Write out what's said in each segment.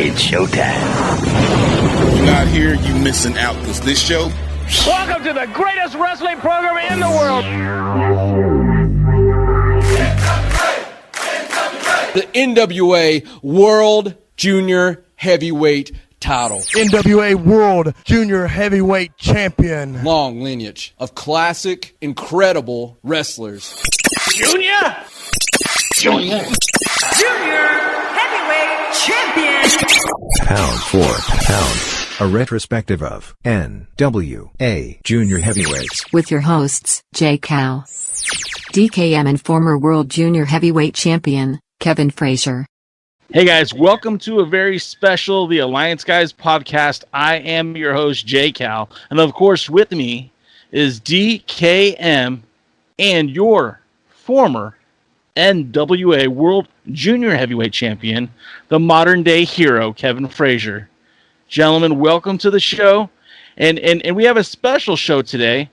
It's showtime. You're not here, you missing out, because this show... Welcome to the greatest wrestling program in the world. The NWA World Junior Heavyweight title. NWA World Junior Heavyweight Champion. Long lineage of classic, incredible wrestlers. Junior Heavyweight Champion. Pound for pound. A retrospective of NWA Junior Heavyweights. With your hosts, J. Cal, DKM and former World Junior Heavyweight Champion, Kevin Frazier. Hey guys, welcome to a very special The Alliance Guys podcast. I am your host, J. Cal, and of course with me is DKM and your former NWA World Junior Heavyweight Champion, the modern day hero, Kevin Frazier. Gentlemen, welcome to the show. And we have a special show today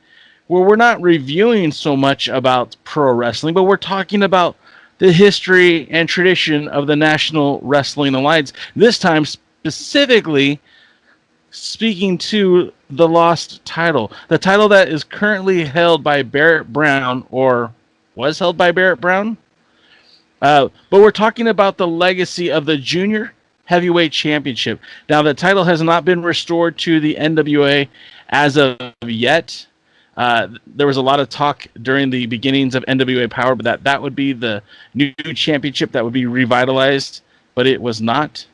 where we're not reviewing so much about pro wrestling, but we're talking about the history and tradition of the National Wrestling Alliance. This time specifically speaking to the lost title. The title that is currently held by Barrett Brown, or was held by Barrett Brown. But we're talking about the legacy of the Junior Heavyweight Championship. Now, the title has not been restored to the NWA as of yet. There was a lot of talk during the beginnings of NWA Power, but that would be the new championship that would be revitalized, but it was not.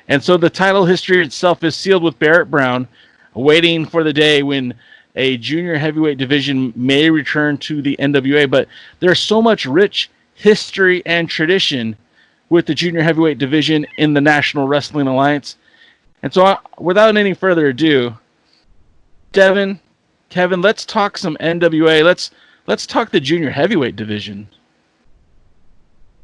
And so the title history itself is sealed with Barrett Brown, waiting for the day when a junior heavyweight division may return to the NWA. But there's so much rich history and tradition with the junior heavyweight division in the National Wrestling Alliance. And so without any further ado, Kevin, let's talk some NWA. Let's talk the junior heavyweight division.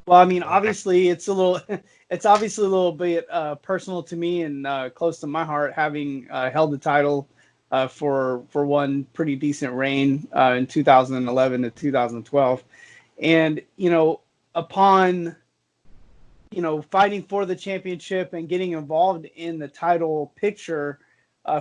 Well, I mean, obviously it's a little bit personal to me and close to my heart, having held the title for one pretty decent reign in 2011 to 2012. And, upon, fighting for the championship and getting involved in the title picture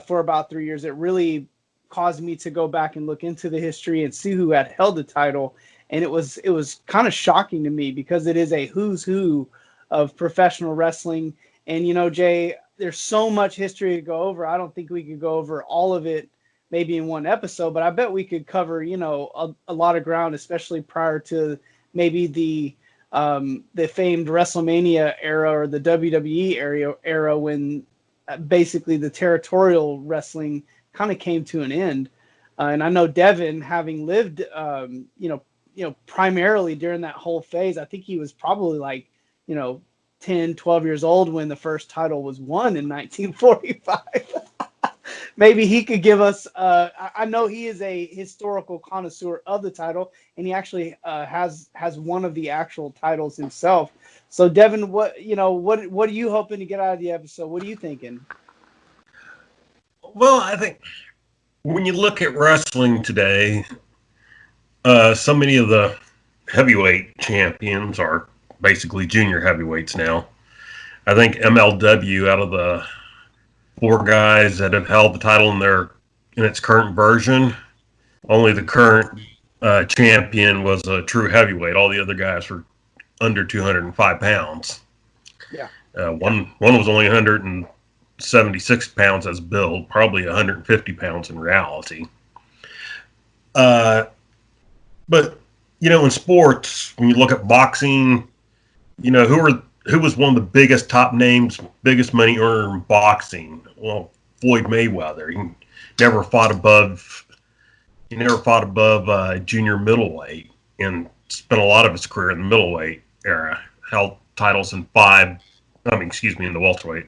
for about 3 years, it really caused me to go back and look into the history and see who had held the title. And it was kind of shocking to me because it is a who's who of professional wrestling. And, Jay, there's so much history to go over. I don't think we could go over all of it maybe in one episode, but I bet we could cover, a lot of ground, especially prior to maybe the famed WrestleMania era or the WWE era when basically the territorial wrestling kind of came to an end. And I know Devin, having lived, primarily during that whole phase, I think he was probably like, 10, 12 years old when the first title was won in 1945. Maybe he could give us, I know he is a historical connoisseur of the title, and he actually has one of the actual titles himself. So Devin, what are you hoping to get out of the episode? What are you thinking? Well, I think when you look at wrestling today, so many of the heavyweight champions are basically junior heavyweights now. I think MLW, out of the 4 guys that have held the title in its current version, only the current champion was a true heavyweight. All the other guys were under 205 pounds. Yeah. One was only 176 pounds as billed, probably 150 pounds in reality. But, in sports, when you look at boxing, who was one of the biggest top names, biggest money earner in boxing? Well, Floyd Mayweather. He never fought above junior middleweight and spent a lot of his career in the middleweight era. Held titles in in the welterweight,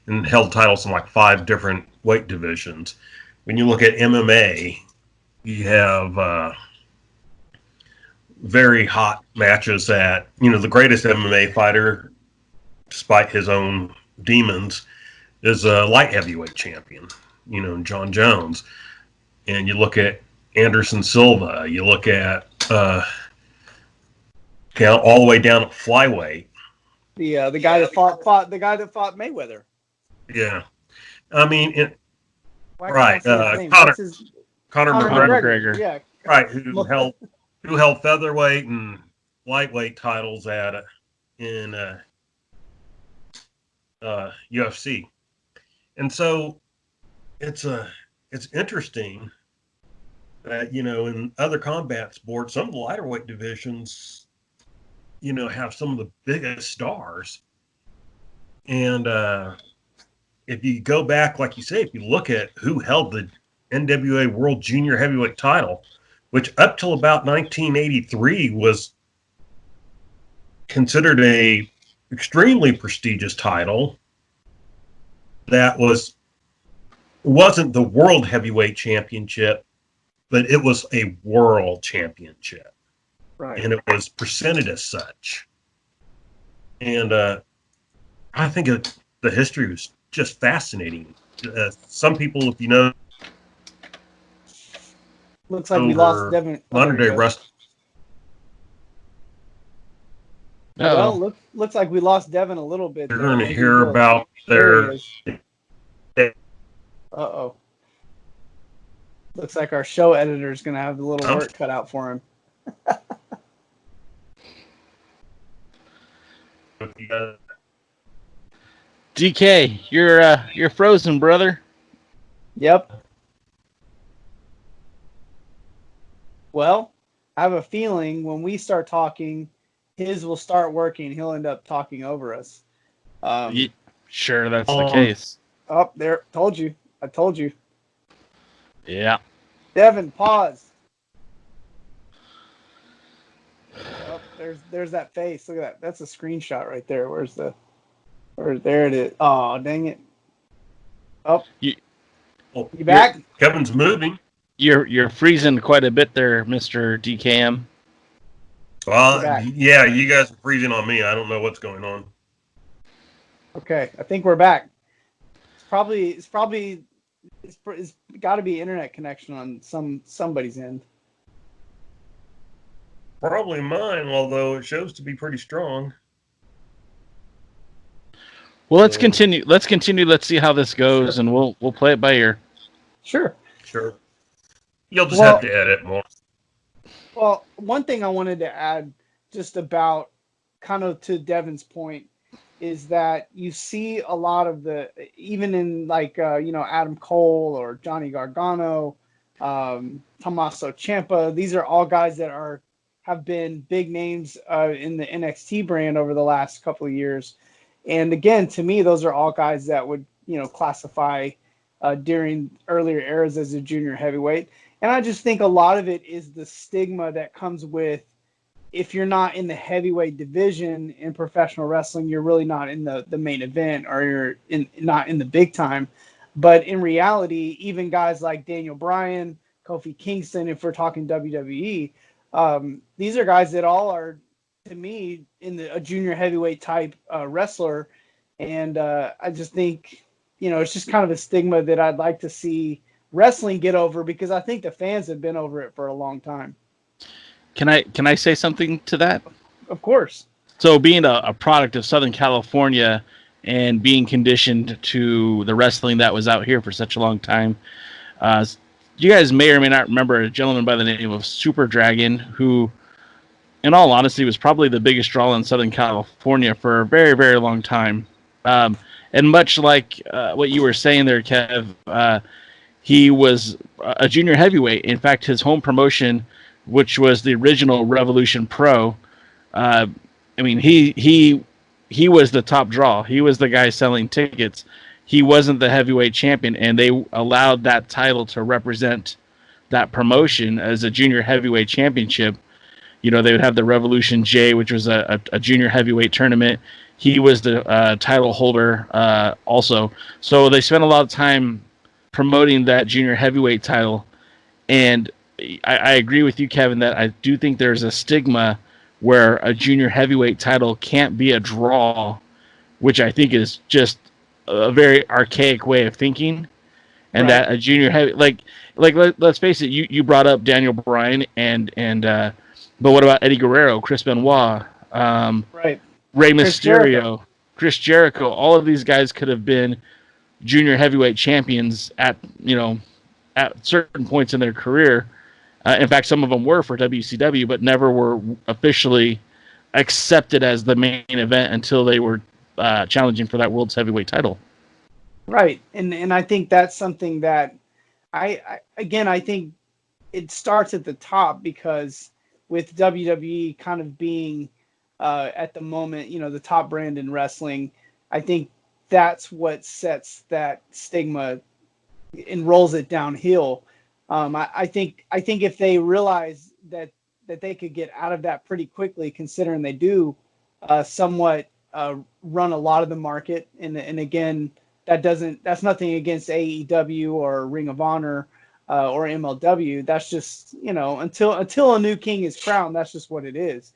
and held titles in like 5 different weight divisions. When you look at MMA, you have very hot matches at, the greatest MMA fighter, despite his own demons, is a light heavyweight champion, John Jones. And you look at Anderson Silva, you look at all the way down at flyweight, The guy that fought Mayweather. Yeah. I mean, Why can't right. I say his name? Conor, What's his- Conor McGregor. Yeah. right, who held featherweight and lightweight titles in UFC. And so it's interesting that, in other combat sports, some of the lighter weight divisions, have some of the biggest stars. And if you go back, like you say, if you look at who held the NWA World Junior Heavyweight title, which up till about 1983 was considered a extremely prestigious title, that wasn't the World Heavyweight Championship, but it was a world championship. Right. And it was presented as such. And I think the history was just fascinating. Some people, if you know, looks like we lost Devin. Modern day wrestling. Well, looks like we lost Devin a little bit. You're going to hear about their. Uh-oh. Looks like our show editor is going to have a little work cut out for him. DK, you're frozen, brother. Yep. Well, I have a feeling when we start talking, his will start working. He'll end up talking over us. Sure, that's the case. Oh, there. Told you. I told you. Yeah. Devin, pause. Oh, there's that face. Look at that. That's a screenshot right there. There it is. Oh, dang it. Oh. You back? Kevin's moving. You're freezing quite a bit there, Mr. DKM. Well, yeah, you guys are freezing on me. I don't know what's going on. Okay, I think we're back. It's got to be internet connection on somebody's end. Probably mine, although it shows to be pretty strong. Well, let's continue. Let's see how this goes, and we'll play it by ear. Sure. You'll just have to edit more. Well, one thing I wanted to add just about kind of to Devin's point is that you see a lot of even in like, Adam Cole or Johnny Gargano, Tommaso Ciampa, these are all guys that have been big names in the NXT brand over the last couple of years. And again, to me, those are all guys that would, classify during earlier eras as a junior heavyweight. And I just think a lot of it is the stigma that comes with, if you're not in the heavyweight division in professional wrestling, you're really not in the main event, or you're not in the big time. But in reality, even guys like Daniel Bryan, Kofi Kingston, if we're talking WWE, these are guys that all are, to me, in a junior heavyweight type wrestler. And I just think, it's just kind of a stigma that I'd like to see wrestling get over, because I think the fans have been over it for a long time. Can I say something to that? Of course. So being a product of Southern California and being conditioned to the wrestling that was out here for such a long time, you guys may or may not remember a gentleman by the name of Super Dragon, who, in all honesty, was probably the biggest draw in Southern California for a very, very long time. And much like what you were saying there, Kev, he was a junior heavyweight. In fact, his home promotion, which was the original Revolution Pro, he was the top draw. He was the guy selling tickets. He wasn't the heavyweight champion, and they allowed that title to represent that promotion as a junior heavyweight championship. They would have the Revolution J, which was a junior heavyweight tournament. He was the title holder also. So they spent a lot of time promoting that junior heavyweight title. And I agree with you, Kevin, that I do think there's a stigma where a junior heavyweight title can't be a draw, which I think is just a very archaic way of thinking. And that a junior heavy, let's face it, you brought up Daniel Bryan but what about Eddie Guerrero, Chris Benoit? Right. Rey Chris Mysterio, Chris Jericho, all of these guys could have been junior heavyweight champions at certain points in their career. In fact, some of them were for WCW, but never were officially accepted as the main event until they were challenging for that world's heavyweight title. Right, and I think that's something that I think it starts at the top, because with WWE kind of being at the moment, the top brand in wrestling, I think that's what sets that stigma and rolls it downhill. I think if they realize that they could get out of that pretty quickly, considering they do somewhat run a lot of the market, and again, that's nothing against AEW or Ring of Honor or MLW. That's just, until a new king is crowned, that's just what it is.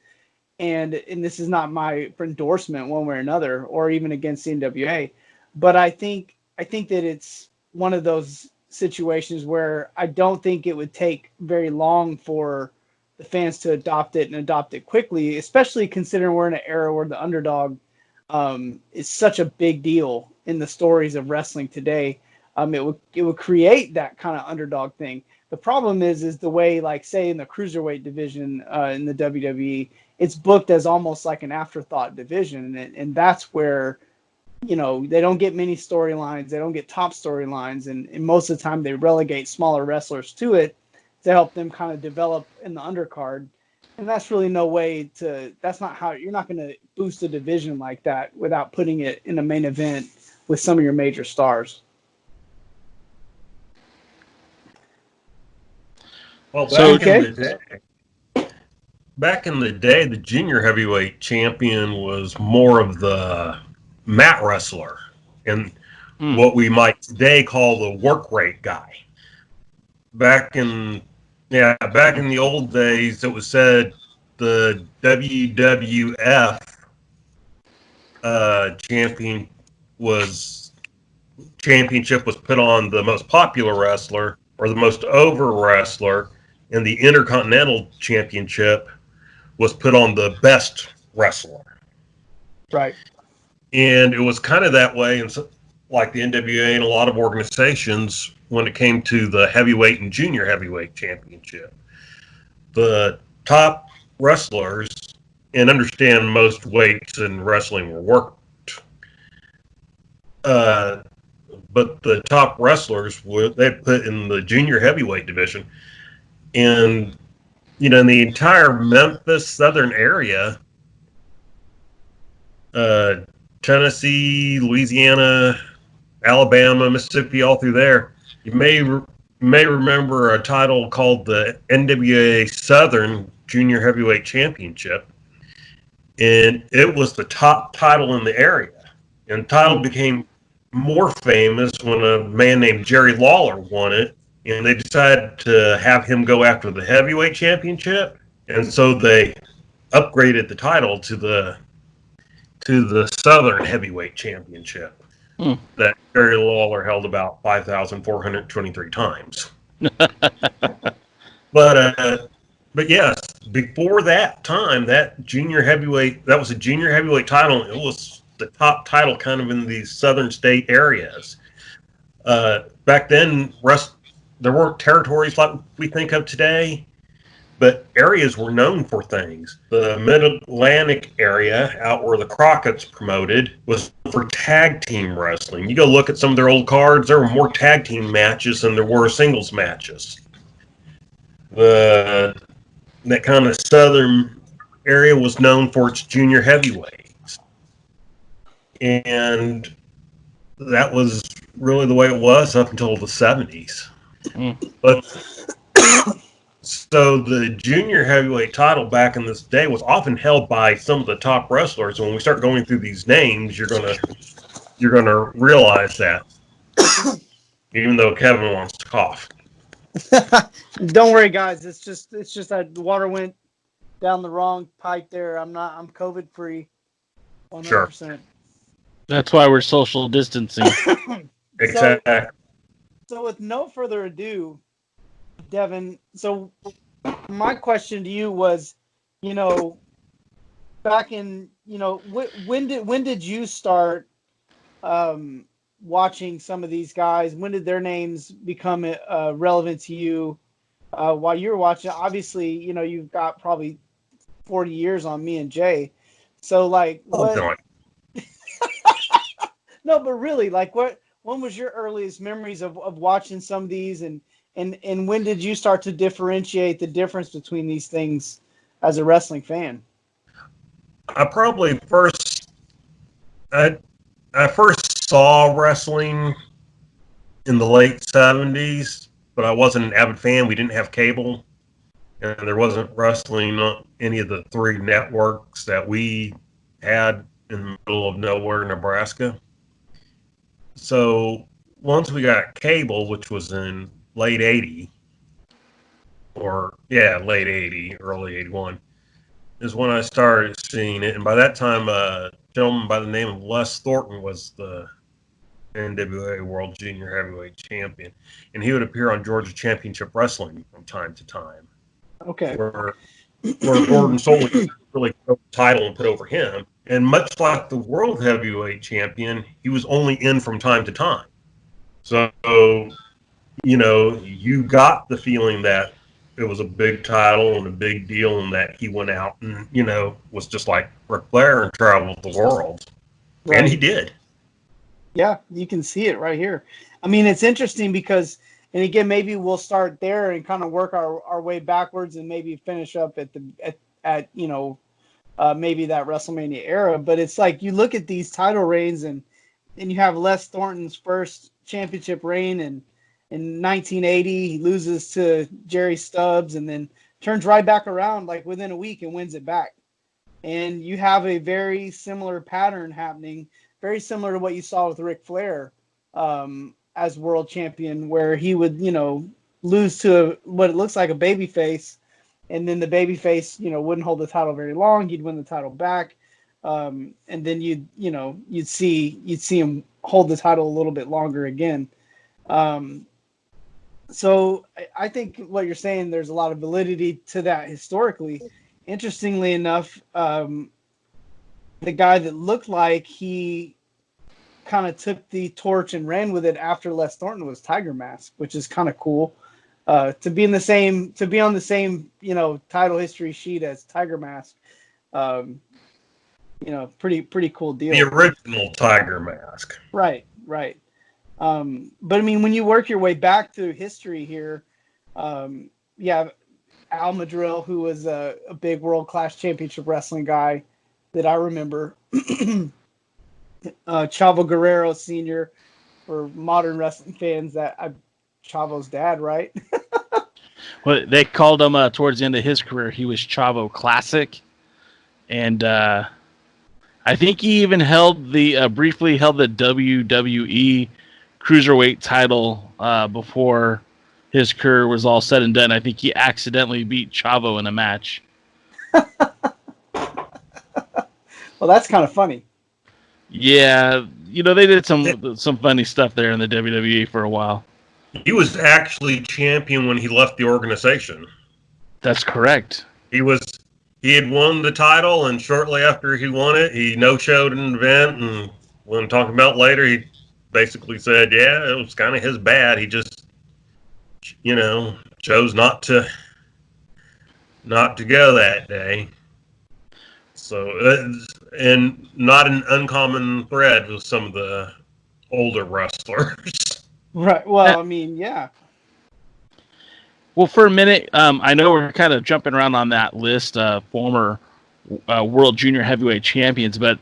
And this is not my endorsement one way or another, or even against the NWA, but I think that it's one of those situations where I don't think it would take very long for the fans to adopt it, and adopt it quickly, especially considering we're in an era where the underdog is such a big deal in the stories of wrestling today. It would create that kind of underdog thing. The problem is the way, like, say, in the cruiserweight division in the WWE, it's booked as almost like an afterthought division, and that's where, they don't get many storylines, they don't get top storylines, and most of the time they relegate smaller wrestlers to it to help them kind of develop in the undercard. And that's really no way that's not how you're not going to boost a division like that without putting it in a main event with some of your major stars. Well, back in the day, the junior heavyweight champion was more of the mat wrestler, and what we might today call the work rate guy. Back in the old days, it was said the WWF championship was put on the most popular wrestler or the most over wrestler, and the Intercontinental Championship was put on the best wrestler. Right. And it was kind of that way, and so, like the NWA and a lot of organizations, when it came to the heavyweight and junior heavyweight championship. The top wrestlers, and understand most weights in wrestling were worked, but the top wrestlers they put in the junior heavyweight division. And, in the entire Memphis southern area, Tennessee, Louisiana, Alabama, Mississippi, all through there, you may remember a title called the NWA Southern Junior Heavyweight Championship, and it was the top title in the area. And the title became more famous when a man named Jerry Lawler won it, and they decided to have him go after the heavyweight championship, and so they upgraded the title to the Southern Heavyweight Championship that Jerry Lawler held about 5,423 times. But yes, before that time, that was a junior heavyweight title. It was the top title kind of in these southern state areas. Back then, there weren't territories like we think of today, but areas were known for things. The Mid-Atlantic area, out where the Crockett's promoted, was for tag team wrestling. You go look at some of their old cards, there were more tag team matches than there were singles matches. That kind of southern area was known for its junior heavyweights. And that was really the way it was up until the 70s. But so the junior heavyweight title back in this day was often held by some of the top wrestlers. And when we start going through these names, you're gonna realize that. Even though Kevin wants to cough. Don't worry, guys. It's just that the water went down the wrong pipe there. I'm COVID free. 100%. Sure. That's why we're social distancing. Exactly. So with no further ado, Devin, so my question to you was, back in when did you start watching some of these guys? When did their names become relevant to you while you were watching? Obviously, you've got probably 40 years on me and Jay. So like what? God. No, but really, like when was your earliest memories of watching some of these, and when did you start to differentiate the difference between these things as a wrestling fan? I probably first I first saw wrestling in the late 70s, but I wasn't an avid fan. We didn't have cable, and there wasn't wrestling on any of the 3 networks that we had in the middle of nowhere, Nebraska. So once we got cable, which was in late 80, late 80, early 81, is when I started seeing it. And by that time, a gentleman by the name of Les Thornton was the NWA World Jr. Heavyweight Champion. And he would appear on Georgia Championship Wrestling from time to time. Okay. Where Gordon Soley really took the title and put over him. And much like the World Heavyweight Champion, he was only in from time to time. So, you got the feeling that it was a big title and a big deal, and that he went out and, was just like Ric Flair and traveled the world. Right. And he did. Yeah, you can see it right here. I mean, it's interesting because, and again, maybe we'll start there and kind of work our way backwards and maybe finish up at maybe that WrestleMania era. But it's like you look at these title reigns, and you have Les Thornton's first championship reign, and in 1980 he loses to Jerry Stubbs, and then turns right back around like within a week and wins it back. And you have a very similar pattern happening, very similar to what you saw with Ric Flair as world champion, where he would, lose to what it looks like a babyface, and then the babyface, wouldn't hold the title very long. He'd win the title back, and then you'd see him hold the title a little bit longer again. So I think what you're saying, there's a lot of validity to that historically. Interestingly enough, the guy that looked like he kind of took the torch and ran with it after Les Thornton was Tiger Mask, which is kind of cool. To be on the same title history sheet as Tiger Mask, pretty cool deal. The original Tiger Mask. Right. But I mean, when you work your way back through history here, you have Al Madrill, who was a big world-class championship wrestling guy that I remember. Chavo Guerrero Sr. for modern wrestling fans, Chavo's dad, right? Well, they called him towards the end of his career. He was Chavo Classic, and I think he even briefly held the WWE Cruiserweight title before his career was all said and done. I think he accidentally beat Chavo in a match. Well, that's kind of funny. Yeah, they did some funny stuff there in the WWE for a while. He was actually champion when he left the organization. That's correct. He had won the title, and shortly after he won it, he no-showed an event, and when talking about later, he basically said, yeah, it was kind of his bad. He just, chose not to go that day. So, and not an uncommon thread with some of the older wrestlers. Right. Well, I mean, yeah. Well, for a minute, I know we're kind of jumping around on that list of former World Junior Heavyweight Champions, but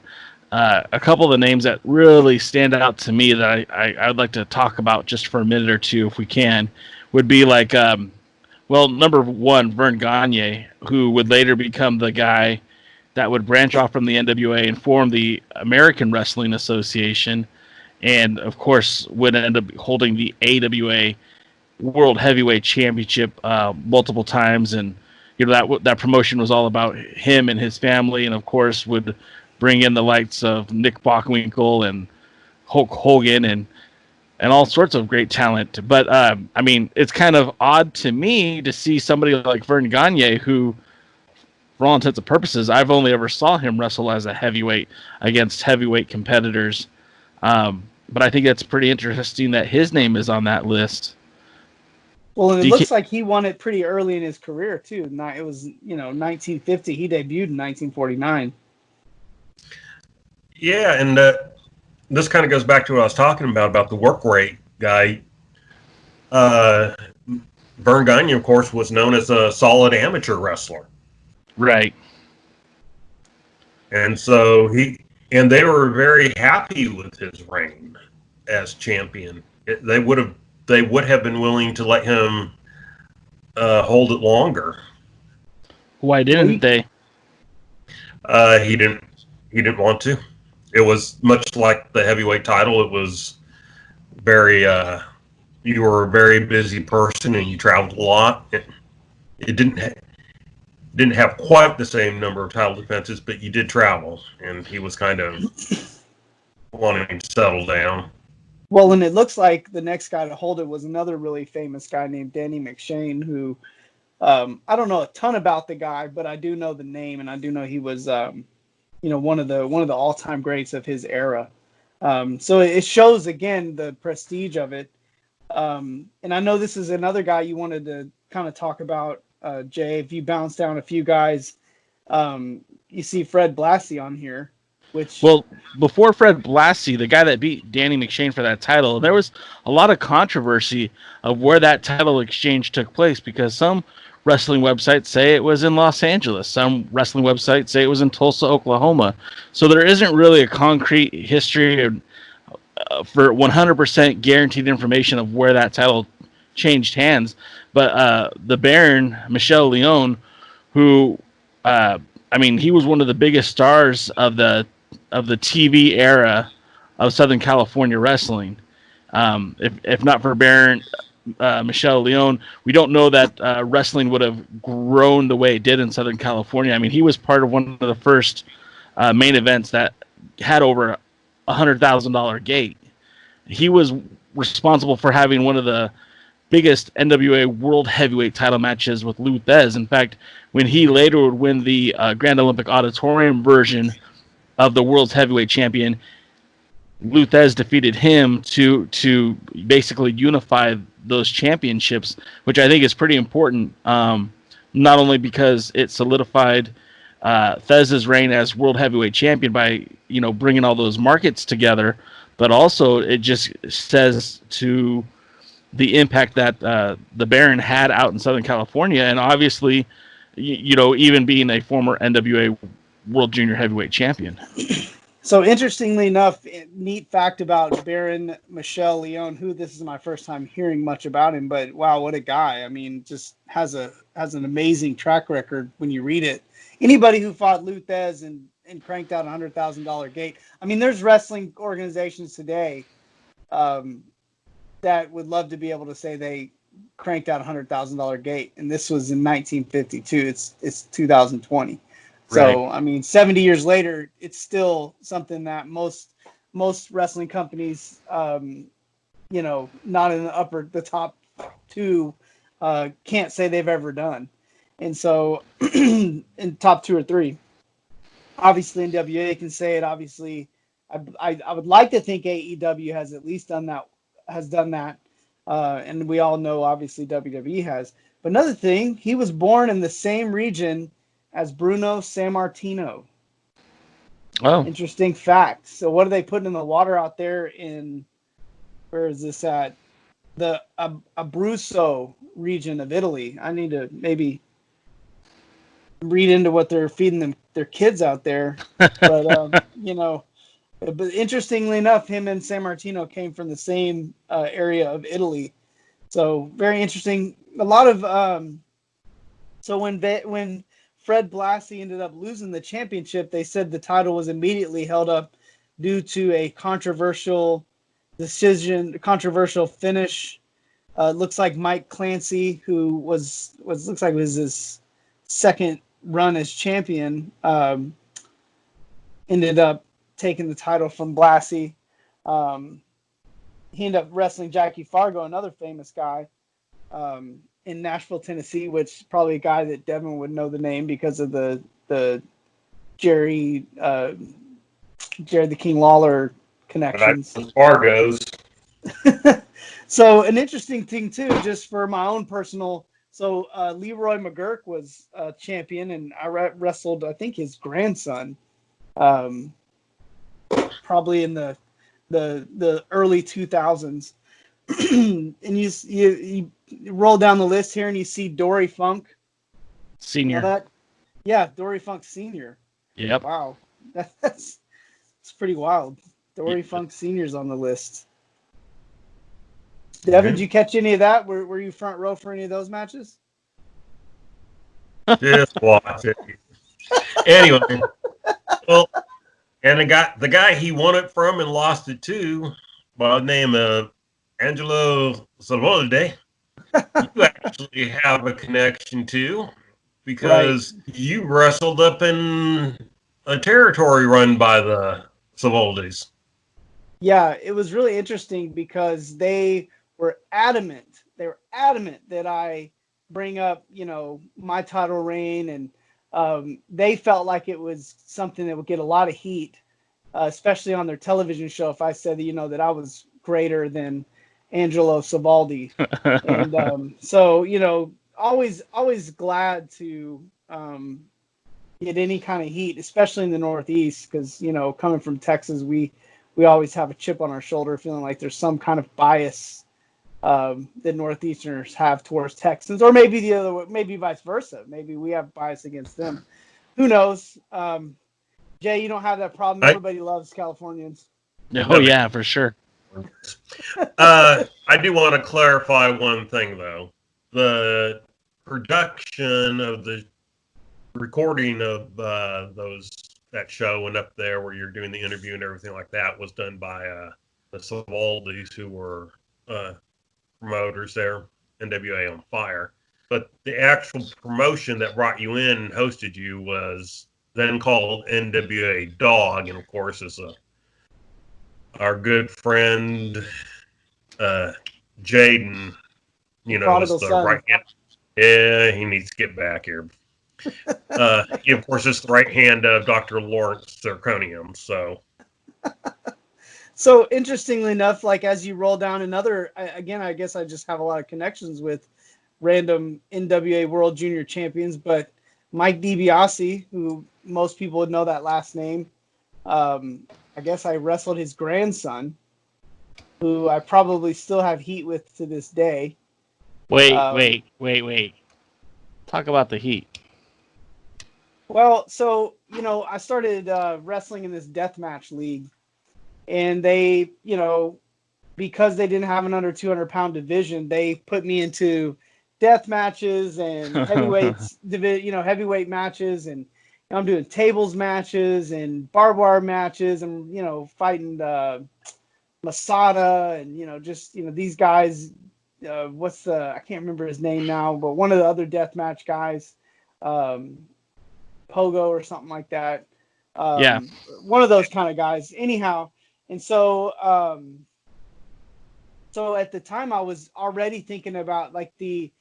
a couple of the names that really stand out to me that I'd like to talk about just for a minute or two, if we can, would be like, number one, Vern Gagne, who would later become the guy that would branch off from the NWA and form the American Wrestling Association, and of course would end up holding the AWA World Heavyweight Championship multiple times. And that promotion was all about him and his family, and of course would bring in the likes of Nick Bockwinkel and Hulk Hogan and all sorts of great talent. But I mean, it's kind of odd to me to see somebody like Vern Gagne, who for all intents and purposes, I've only ever saw him wrestle as a heavyweight against heavyweight competitors. But I think that's pretty interesting that his name is on that list. Well, and it looks like he won it pretty early in his career too. It was 1950. He debuted in 1949. Yeah, and this kind of goes back to what I was talking about the work rate guy. Vern Gagne, of course, was known as a solid amateur wrestler. Right. And so they were very happy with his reign as champion. They would have been willing to let him hold it longer. Why didn't they? He didn't want to. It was much like the heavyweight title. It was very you were a very busy person and you traveled a lot. It didn't have quite the same number of title defenses, but you did travel, and he was kind of wanting to settle down. Well, and it looks like the next guy to hold it was another really famous guy named Danny Mcshane, who I don't know a ton about the guy, but I do know the name, and I do know he was one of the all-time greats of his era. So it shows again the prestige of it. And I know this is another guy you wanted to kind of talk about, Jay. If you bounce down a few guys, you see Fred Blassie on here. Well, before Fred Blassie, the guy that beat Danny Mcshane for that title, there was a lot of controversy of where that title exchange took place, because some wrestling websites say it was in Los Angeles. Some wrestling websites say it was in Tulsa, Oklahoma. So there isn't really a concrete history for 100% guaranteed information of where that title changed hands. But the Baron, Michel Leon, who, he was one of the biggest stars of the TV era of Southern California wrestling. If not for Baron Michel Leon, we don't know that wrestling would have grown the way it did in Southern California. I mean, he was part of one of the first main events that had over $100,000 gate. He was responsible for having one of the biggest NWA World Heavyweight title matches with Lou Thesz. In fact, when he later would win the Grand Olympic Auditorium version of the World's Heavyweight Champion, Lou Thesz defeated him to basically unify those championships, which I think is pretty important, not only because it solidified Thesz's reign as World Heavyweight Champion by bringing all those markets together, but also it just says to the impact that the Baron had out in Southern California, and obviously, even being a former NWA World Junior Heavyweight Champion. So interestingly enough, neat fact about Baron Michel Leon, who this is my first time hearing much about him, but wow, what a guy. I mean, just has an amazing track record when you read it. Anybody who fought Lou Thesz and cranked out $100,000 gate. I mean, there's wrestling organizations today that would love to be able to say they cranked out $100,000 gate, and this was in 1952. It's 2020. So, right. 70 years later, it's still something that most wrestling companies, not in the top two, can't say they've ever done. And so, in top two or three, obviously NWA can say it. Obviously, I would like to think AEW has at least done that. And we all know, obviously, WWE has. But another thing, he was born in the same region as Bruno Sammartino. Oh. Interesting fact. So what are they putting in the water out there where is this at? The Abruzzo region of Italy. I need to maybe read into what they're feeding their kids out there. But, but interestingly enough, him and Sammartino came from the same area of Italy. So very interesting. A lot of, so when Fred Blassie ended up losing the championship, they said the title was immediately held up due to a controversial finish. Looks like Mike Clancy, who looks like was his second run as champion, ended up taking the title from Blassie. He ended up wrestling Jackie Fargo, another famous guy. in Nashville, Tennessee, which probably a guy that Devin would know the name because of the Jerry the King Lawler connections. As far goes. So an interesting thing too, just for my own personal. So Leroy Mcgurk was champion, and I wrestled, I think, his grandson, probably in the early 2000s. And you roll down the list here, and you see Dory Funk Senior. You know that? Yeah, Dory Funk Senior. Yep. Wow, it's pretty wild. Dory Funk Senior's on the list. Devin, did you catch any of that? Were you front row for any of those matches? Just watch it. Anyway, well, and the guy he won it from and lost it to, by the name of Angelo Savolde, you actually have a connection to, because you wrestled up in a territory run by the Savoldes. Yeah, it was really interesting because they were adamant. They were adamant that I bring up, my title reign, and they felt like it was something that would get a lot of heat, especially on their television show if I said that, that I was greater than Angelo Savoldi. And so, always glad to get any kind of heat, especially in the Northeast, because, coming from Texas, we always have a chip on our shoulder, feeling like there's some kind of bias that Northeasterners have towards Texans, or maybe the other way, maybe vice versa. Maybe we have bias against them. Who knows? Jay, you don't have that problem. Everybody loves Californians. Oh, yeah, for sure. I do want to clarify one thing, though. The production of the recording of that show and up there where you're doing the interview and everything like that was done by the Savaldis, who were promoters there, NWA on Fire. But the actual promotion that brought you in and hosted you was then called NWA Dog, and of course is our good friend Jaden, is the right hand. Yeah, he needs to get back here. He, of course, is the right hand of Dr. Lawrence Zirconium. So interestingly enough, like as you roll down another, again, I guess I just have a lot of connections with random NWA World Junior champions, but Mike DiBiase, who most people would know that last name. I guess I wrestled his grandson, who I probably still have heat with to this day. Wait. Talk about the heat. Well, so, I started wrestling in this deathmatch league, and they, because they didn't have an under 200-pound division, they put me into death matches and heavyweight matches, and I'm doing tables matches and barbed wire matches, and fighting Masada, and these guys. I can't remember his name now, but one of the other deathmatch guys, Pogo or something like that. One of those kind of guys. Anyhow, and so at the time I was already thinking about like the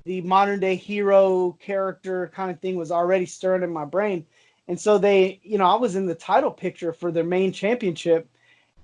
modern day hero character kind of thing was already stirring in my brain. And so they, I was in the title picture for their main championship,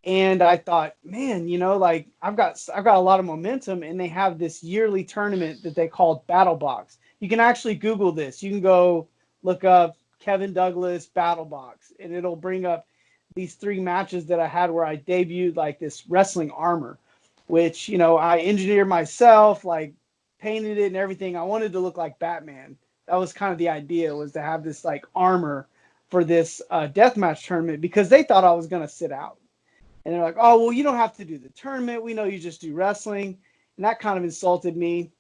and I thought, man, like I've got a lot of momentum, and they have this yearly tournament that they call Battle Box. You can actually Google this. You can go look up Kevin Douglas Battle Box, and it'll bring up these 3 matches that I had where I debuted like this wrestling armor, which, I engineered myself, like painted it and everything. I wanted to look like Batman. That was kind of the idea, was to have this like armor for this deathmatch tournament, because they thought I was going to sit out. And they're like, oh, well, you don't have to do the tournament. We know you just do wrestling. And that kind of insulted me.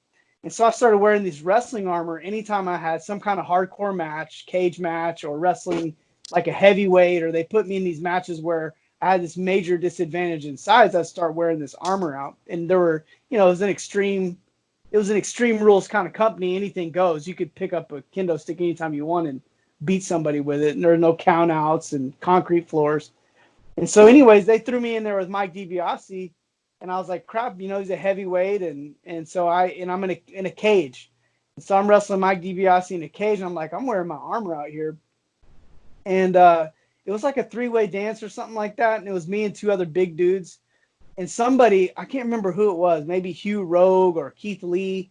And so I started wearing these wrestling armor anytime I had some kind of hardcore match, cage match, or wrestling like a heavyweight, or they put me in these matches where I had this major disadvantage in size. I'd start wearing this armor out. And there were, it was an extreme rules kind of company. Anything goes. You could pick up a kendo stick anytime you want and beat somebody with it. And there are no count outs and concrete floors. And so anyways, they threw me in there with Mike DiBiase, And I was like, crap, he's a heavyweight, and so I'm in a cage. And so I'm wrestling Mike DiBiase in a cage, and I'm like, I'm wearing my armor out here. And it was like a 3-way dance or something like that, and it was me and 2 other big dudes. And somebody, I can't remember who it was, maybe Hugh Rogue or Keith Lee.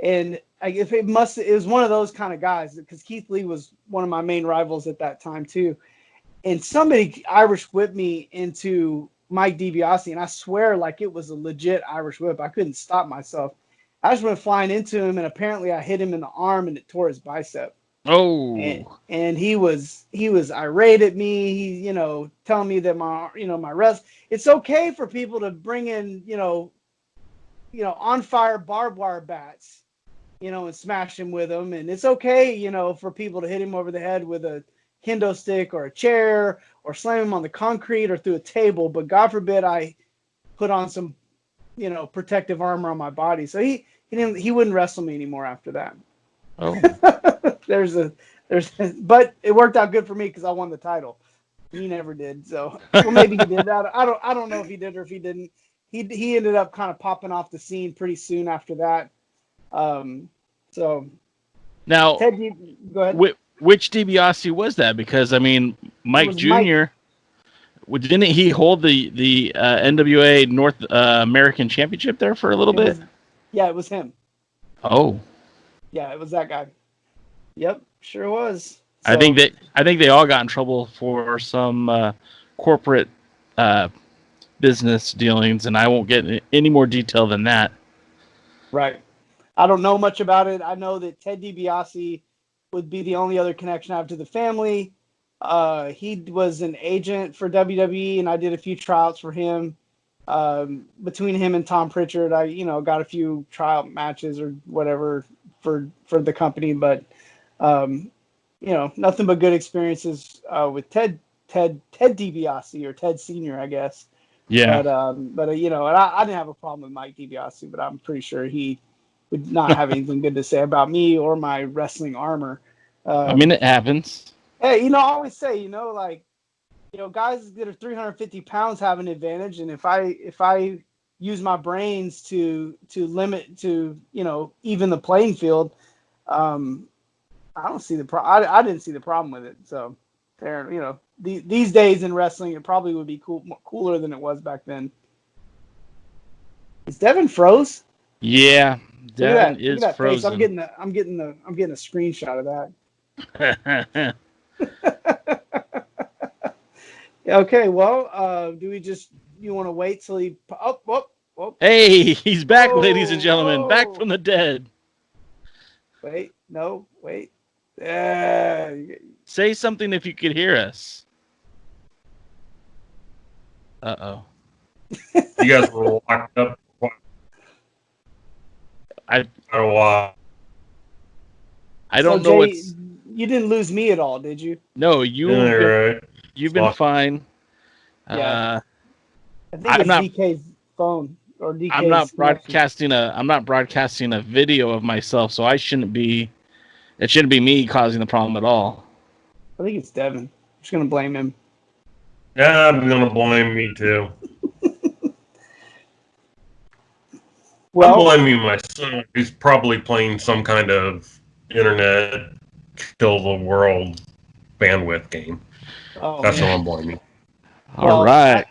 And it was one of those kind of guys, because Keith Lee was one of my main rivals at that time too. And somebody Irish whipped me into Mike DiBiase, and I swear like it was a legit Irish whip. I couldn't stop myself. I just went flying into him, and apparently I hit him in the arm, and it tore his bicep. Oh, and he was irate at me. He, telling me that my rest. It's okay for people to bring in, on fire barbed wire bats, and smash him with them. And it's okay, for people to hit him over the head with a kendo stick or a chair, or slam him on the concrete or through a table. But God forbid I put on some, protective armor on my body. So he wouldn't wrestle me anymore after that. oh, but it worked out good for me because I won the title. He never did. So, well, maybe he did. I don't know if he did or if he didn't. He ended up kind of popping off the scene pretty soon after that. So now, Ted, go ahead. Which DiBiase was that? Because I mean, Mike Jr. Didn't he hold the NWA North American Championship there for a little bit? It was him. Oh, yeah, it was that guy. Yep, sure was. So, I think they all got in trouble for some corporate business dealings, and I won't get any more detail than that. Right. I don't know much about it. I know that Ted DiBiase would be the only other connection I have to the family. He was an agent for WWE, and I did a few tryouts for him. Between him and Tom Pritchard, I got a few tryout matches or whatever for the company, but nothing but good experiences with Ted DiBiase, or Ted Senior, I guess. Yeah. But and I didn't have a problem with Mike DiBiase, but I'm pretty sure he would not have anything good to say about me or my wrestling armor. I mean, it happens. Hey, I always say, guys that are 350 pounds have an advantage, and if I use my brains to limit to even the playing field, I don't see the problem. I didn't see the problem with it. So, there, these days in wrestling, it probably would be cooler than it was back then. Is Devin froze? Yeah, Devin is Look at that frozen. Face. I'm getting a screenshot of that. Okay, well, do we you want to wait till he? Oh. Hey, he's back, ladies and gentlemen, back from the dead. Wait. Say something if you could hear us. Uh-oh. You guys were locked up. I So, don't know Jay, what's. You didn't lose me at all, did you? No, Right. you've been fine. Yeah. I think I'm it's not- DK's phone or DK's. I'm not broadcasting a video of myself, so it shouldn't be me causing the problem at all. I think it's Devin. I'm just gonna blame him. Yeah, I'm gonna blame me too. Well, I'm blaming my son. He's probably playing some kind of internet kill the world bandwidth game. That's what I'm blaming. All right.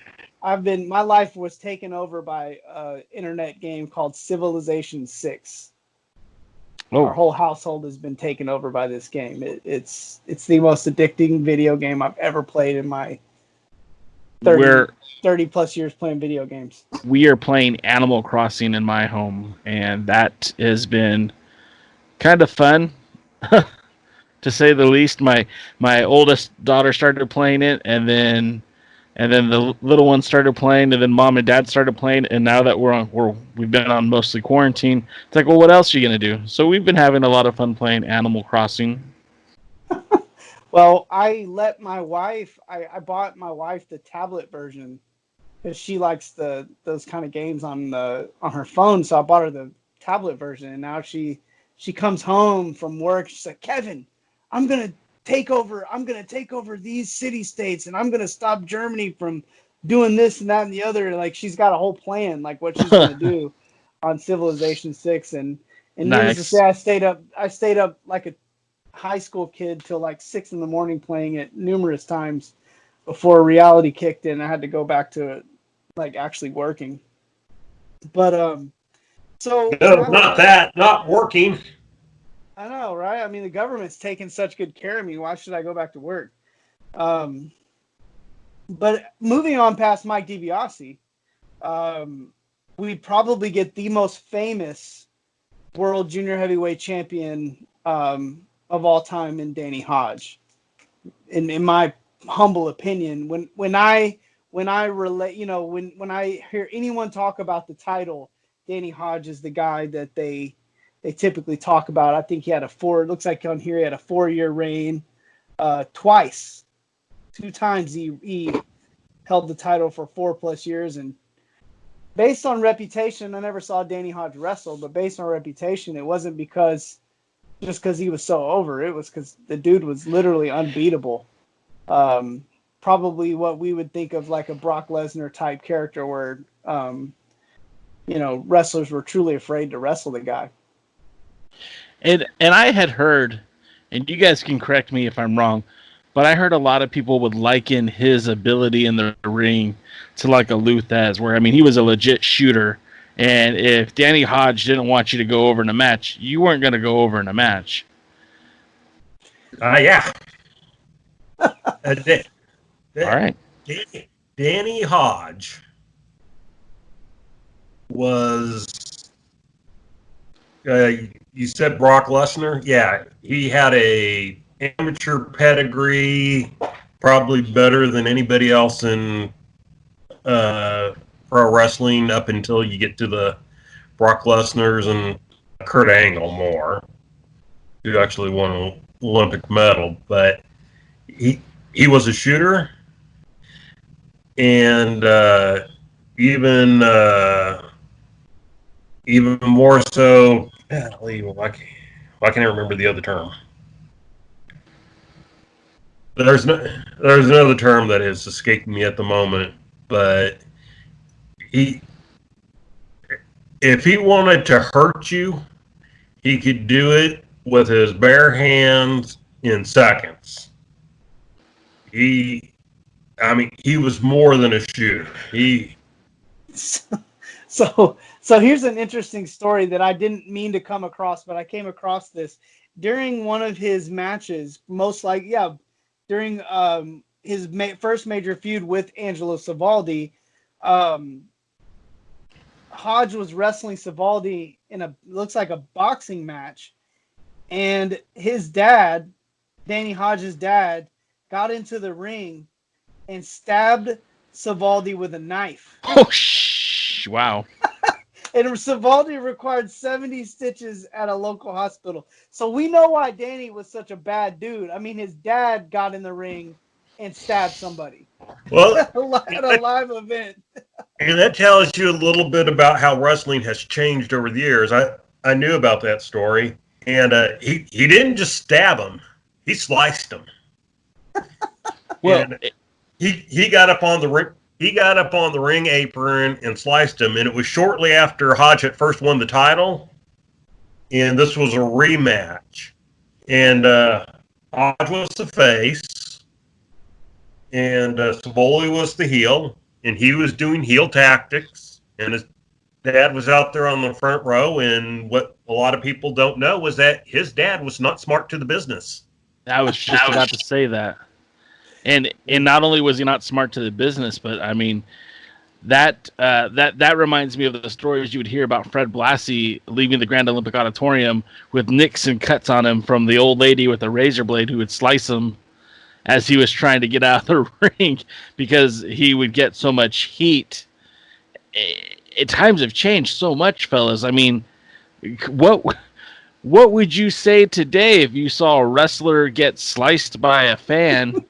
my life was taken over by an internet game called Civilization 6. Oh. Our whole household has been taken over by this game. It's the most addicting video game I've ever played in my 30 plus years playing video games. We are playing Animal Crossing in my home, and that has been kind of fun, to say the least. My oldest daughter started playing it, and then the little one started playing, and then mom and dad started playing, and now that we've been on mostly quarantine, it's like, well, what else are you gonna do? So we've been having a lot of fun playing Animal Crossing. Well, I let my wife. I bought my wife the tablet version because she likes those kind of games on her phone. So I bought her the tablet version, and now she comes home from work. She's like, Kevin, I'm gonna take over these city states, and I'm gonna stop Germany from doing this and that and the other. Like she's got a whole plan, like what she's gonna do on Civilization 6. And needless to say, I stayed up like a high school kid till like 6 a.m. playing it numerous times before reality kicked in. I had to go back to it, like actually working. But so no, not working. I know, right? I mean, the government's taking such good care of me. Why should I go back to work? But moving on past Mike DiBiase, we probably get the most famous world junior heavyweight champion of all time in Danny Hodge. In my humble opinion, when I relate, when I hear anyone talk about the title, Danny Hodge is the guy that they typically talk about. I think he had it looks like on here he had a 4-year reign, twice. 2 times he held the title for 4+ years. And based on reputation, I never saw Danny Hodge wrestle, but based on reputation, it wasn't because he was so over. It was because the dude was literally unbeatable. Probably what we would think of like a Brock Lesnar type character where, wrestlers were truly afraid to wrestle the guy. And I had heard, and you guys can correct me if I'm wrong, but I heard a lot of people would liken his ability in the ring to like a Lou Thesz, where, I mean, he was a legit shooter. And if Danny Hodge didn't want you to go over in a match, you weren't going to go over in a match. Yeah. All right. Danny Hodge was... you said Brock Lesnar? Yeah, he had a amateur pedigree, probably better than anybody else in pro wrestling up until you get to the Brock Lesnar's and Kurt Angle more, who actually won an Olympic medal. But he was a shooter, and even more so. Why can't I remember the other term? There's another term that is escaping me at the moment, but if he wanted to hurt you, he could do it with his bare hands in seconds. He was more than a shooter. So here's an interesting story that I didn't mean to come across, but I came across this during one of his matches, during his first major feud with Angelo Savaldi. Hodge was wrestling Savaldi in looks like a boxing match, and his dad, Danny Hodge's dad, got into the ring and stabbed Savaldi with a knife. Oh, wow. And Savaldi required 70 stitches at a local hospital. So we know why Danny was such a bad dude. I mean, his dad got in the ring and stabbed somebody. Well, at a live event. And that tells you a little bit about how wrestling has changed over the years. I knew about that story. And he didn't just stab him. He sliced him. Well, he got up on the ring. He got up on the ring apron and sliced him, and it was shortly after Hodge had first won the title, and this was a rematch. And Hodge was the face, and Savaldi was the heel, and he was doing heel tactics, and his dad was out there on the front row, and what a lot of people don't know was that his dad was not smart to the business. I was just about to say that. And not only was he not smart to the business, but I mean, that reminds me of the stories you would hear about Fred Blassie leaving the Grand Olympic Auditorium with nicks and cuts on him from the old lady with a razor blade who would slice him as he was trying to get out of the ring because he would get so much heat. Times have changed so much, fellas. I mean, what would you say today if you saw a wrestler get sliced by a fan?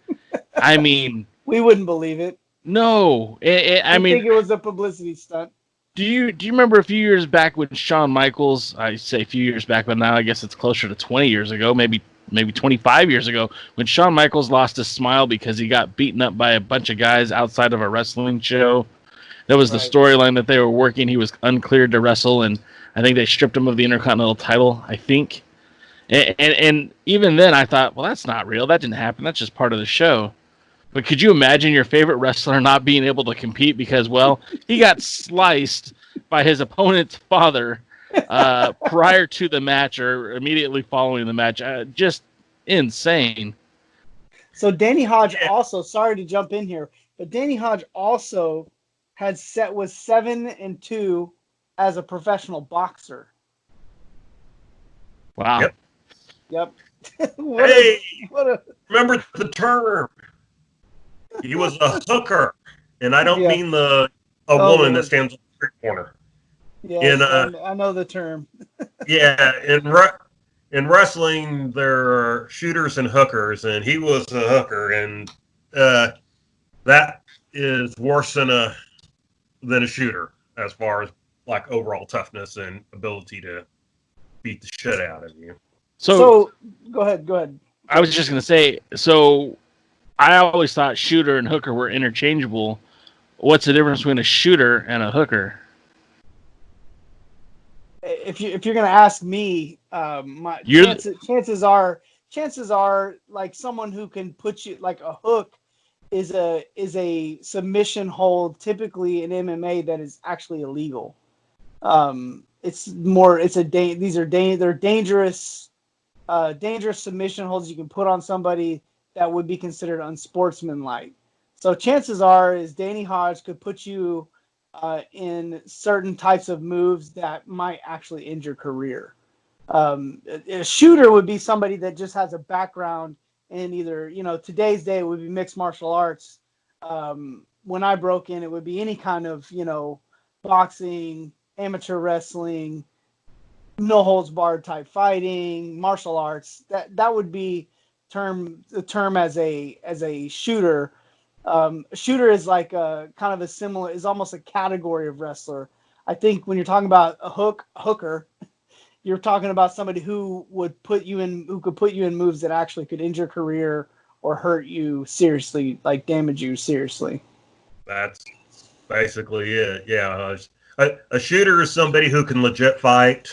I mean, we wouldn't believe it. No, I mean, think it was a publicity stunt. Do you remember a few years back when Shawn Michaels? I say a few years back, but now I guess it's closer to 20 years ago, maybe maybe 25 years ago, when Shawn Michaels lost his smile because he got beaten up by a bunch of guys outside of a wrestling show. That was the storyline that they were working. He was uncleared to wrestle, and I think they stripped him of the Intercontinental title, I think. And even then, I thought, well, that's not real. That didn't happen. That's just part of the show. But could you imagine your favorite wrestler not being able to compete because, well, he got sliced by his opponent's father prior to the match or immediately following the match? Just insane. So Danny Hodge also, sorry to jump in here, but Danny Hodge also was 7-2 as a professional boxer. Wow. Yep. Remember the term? He was a hooker, and I don't mean a woman that stands on the street corner. Yeah, I know the term. Yeah, in wrestling, there are shooters and hookers, and he was a hooker, and that is worse than a shooter as far as like overall toughness and ability to beat the shit out of you. So go ahead. I was just going to say, so I always thought shooter and hooker were interchangeable. What's the difference between a shooter and a hooker? If you're going to ask me, my chances are like someone who can put you like a hook is a submission hold typically in MMA that is actually illegal. They're dangerous submission holds you can put on somebody that would be considered unsportsmanlike. So chances are is Danny Hodge could put you in certain types of moves that might actually end your career. A shooter would be somebody that just has a background in either, today's day it would be mixed martial arts. When I broke in, it would be any kind of, boxing, amateur wrestling, no holds barred type fighting, martial arts. That would be the term as a shooter. Shooter is like is almost a category of wrestler. I think when you're talking about a hooker, you're talking about somebody who could put you in moves that actually could end your career or hurt you seriously, like damage you seriously. That's basically it. Yeah. A shooter is somebody who can legit fight.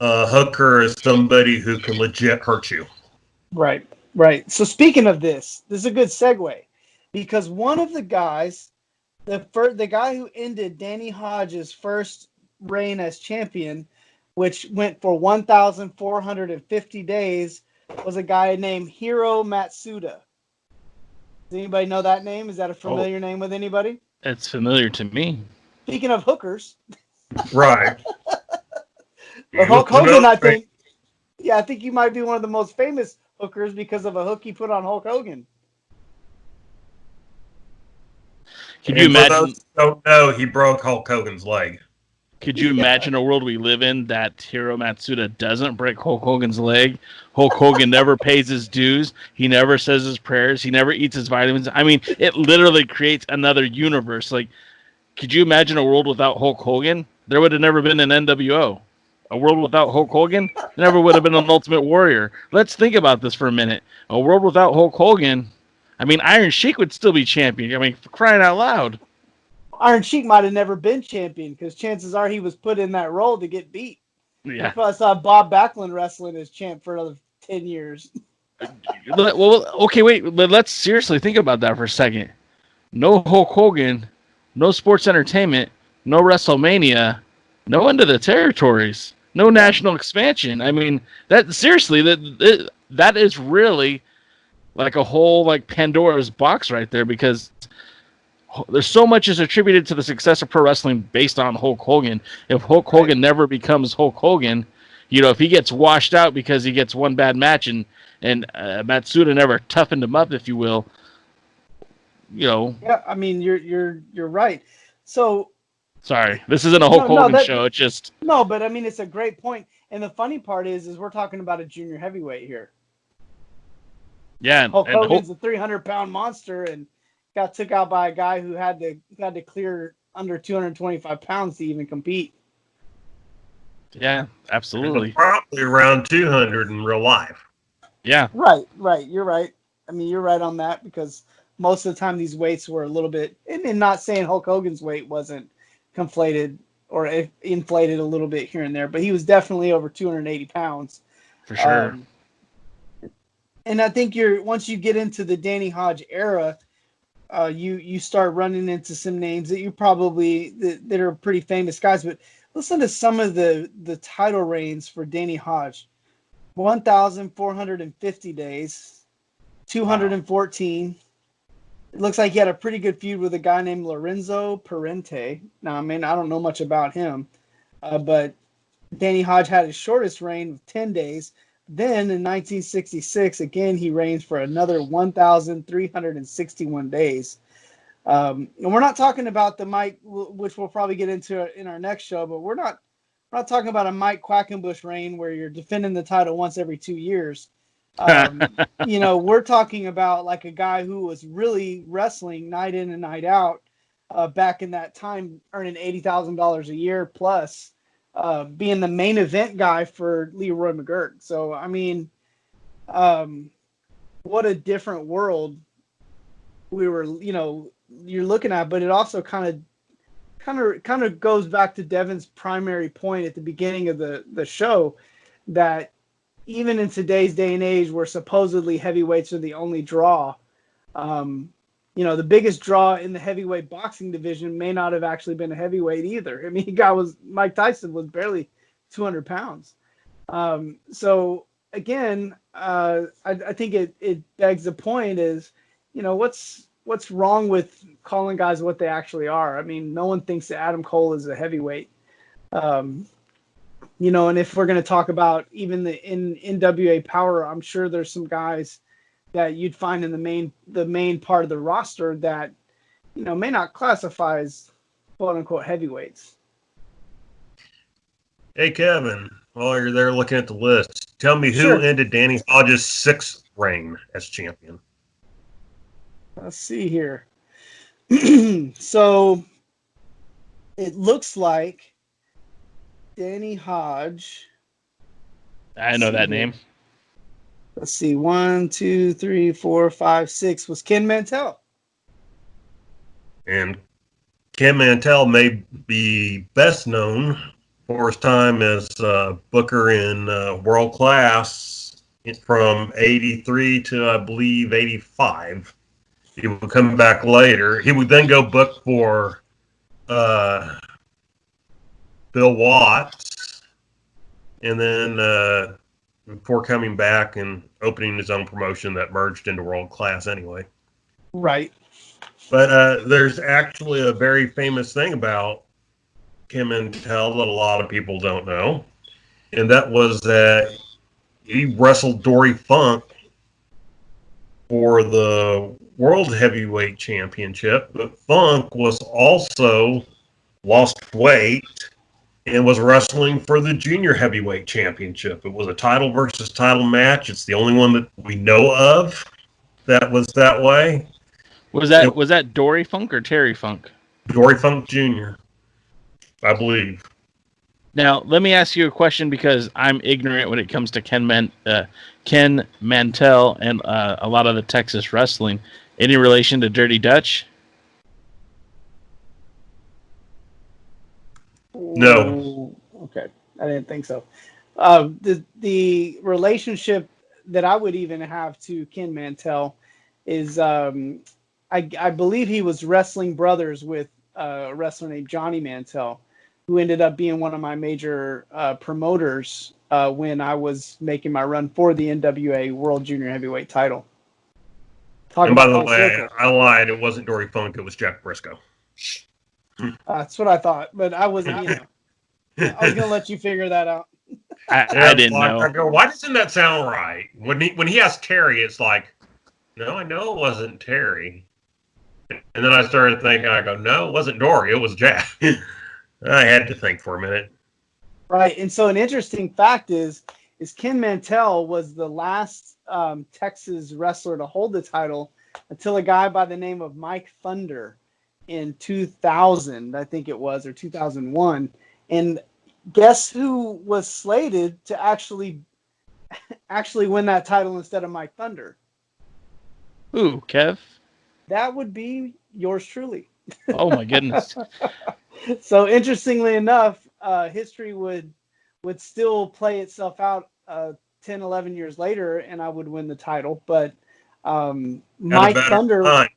A hooker is somebody who can legit hurt you. Right. So speaking of this is a good segue because one of the guys, the guy who ended Danny Hodge's first reign as champion, which went for 1,450 days, was a guy named Hiro Matsuda. Does anybody know that name? Is that a familiar name with anybody? It's familiar to me. Speaking of hookers. Right. Hulk Hogan, I think. Yeah, I think he might be one of the most famous hookers because of a hook he put on Hulk Hogan. Could you imagine? For those who don't know, he broke Hulk Hogan's leg. Could you imagine a world we live in that Hiro Matsuda doesn't break Hulk Hogan's leg? Hulk Hogan never pays his dues. He never says his prayers. He never eats his vitamins. I mean, it literally creates another universe. Like, could you imagine a world without Hulk Hogan? There would have never been an NWO. A world without Hulk Hogan never would have been an Ultimate Warrior. Let's think about this for a minute. A world without Hulk Hogan, I mean, Iron Sheik would still be champion. I mean, for crying out loud. Iron Sheik might have never been champion because chances are he was put in that role to get beat. Yeah. I probably saw Bob Backlund wrestling as champ for another 10 years. Well, okay, wait, but let's seriously think about that for a second. No Hulk Hogan, no sports entertainment, no WrestleMania, no end of the territories, no national expansion. I mean, that seriously, that is really like a whole like Pandora's box right there because there's so much is attributed to the success of pro wrestling based on Hulk Hogan. If Hulk Hogan never becomes Hulk Hogan, if he gets washed out because he gets one bad match and Matsuda never toughened him up, if you will, Yeah, I mean, you're right. So. Sorry, this isn't a Hulk Hogan show. It's just. No, but I mean, it's a great point. And the funny part is we're talking about a junior heavyweight here. Yeah. Hulk Hogan's a 300-pound monster and got took out by a guy who had to clear under 225 pounds to even compete. Yeah, absolutely. Probably around 200 in real life. Yeah. Right. You're right. I mean, you're right on that because most of the time these weights were a little bit, and not saying Hulk Hogan's weight wasn't conflated or inflated a little bit here and there, but he was definitely over 280 pounds. For sure. And I think once you get into the Danny Hodge era, you start running into some names that you probably that are pretty famous guys. But listen to some of the title reigns for Danny Hodge: 1,450 days, 214. Wow. It looks like he had a pretty good feud with a guy named Lorenzo Parente. Now, I mean, I don't know much about him, but Danny Hodge had his shortest reign of 10 days. Then in 1966, again, he reigns for another 1,361 days. And we're not talking about the Mike, which we'll probably get into in our next show, but we're not talking about a Mike Quackenbush reign where you're defending the title once every 2 years. We're talking about like a guy who was really wrestling night in and night out back in that time, earning $80,000 a year plus. Being the main event guy for Leroy Mcgurk. So, I mean, what a different world we were, you're looking at, but it also kind of goes back to Devin's primary point at the beginning of the show that even in today's day and age where supposedly heavyweights are the only draw, the biggest draw in the heavyweight boxing division may not have actually been a heavyweight either. I mean, Mike Tyson was barely 200 pounds. So again, I think it begs the point is, what's wrong with calling guys what they actually are? I mean, no one thinks that Adam Cole is a heavyweight. And if we're going to talk about even in NWA Power, I'm sure there's some guys that you'd find in the main part of the roster that, may not classify as quote unquote heavyweights. Hey, Kevin, while you're there looking at the list, tell me who Sure. ended Danny Hodge's 6th reign as champion. Let's see here. So it looks like Danny Hodge. I know that name. Let's see. 1, 2, 3, 4, 5, 6 was Ken Mantell. And Ken Mantell may be best known for his time as Booker in World Class from 83 to, I believe, 85. He would come back later. He would then go book for Bill Watts. And then before coming back and opening his own promotion that merged into World Class anyway. Right. But there's actually a very famous thing about Ken Mantell that a lot of people don't know. And that was that he wrestled Dory Funk for the World Heavyweight Championship. But Funk was also lost weight and was wrestling for the Junior Heavyweight Championship. It was a title versus title match. It's the only one that we know of that was that way. Was that Dory Funk or Terry Funk? Dory Funk Jr., I believe. Now, let me ask you a question because I'm ignorant when it comes to Ken Mantell and a lot of the Texas wrestling. Any relation to Dirty Dutch? No. Okay. I didn't think so. The relationship that I would even have to Ken Mantell is I believe he was wrestling brothers with a wrestler named Johnny Mantell, who ended up being one of my major promoters when I was making my run for the NWA World Junior Heavyweight title. And by the way, I lied. It wasn't Dory Funk. It was Jack Briscoe. That's what I thought, but I wasn't, I was going to let you figure that out. I didn't know. I go, why doesn't that sound right? When he asked Terry, it's like, no, I know it wasn't Terry. And then I started thinking, I go, no, it wasn't Dory. It was Jack. I had to think for a minute. Right. And so an interesting fact is Ken Mantell was the last Texas wrestler to hold the title until a guy by the name of Mike Thunder in 2000, I think it was, or 2001. And guess who was slated to actually actually win that title instead of Mike Thunder? Ooh, Kev. That would be yours truly. Oh my goodness. So interestingly enough, history would still play itself out 10, 11 years later, and I would win the title. But Mike Thunder time.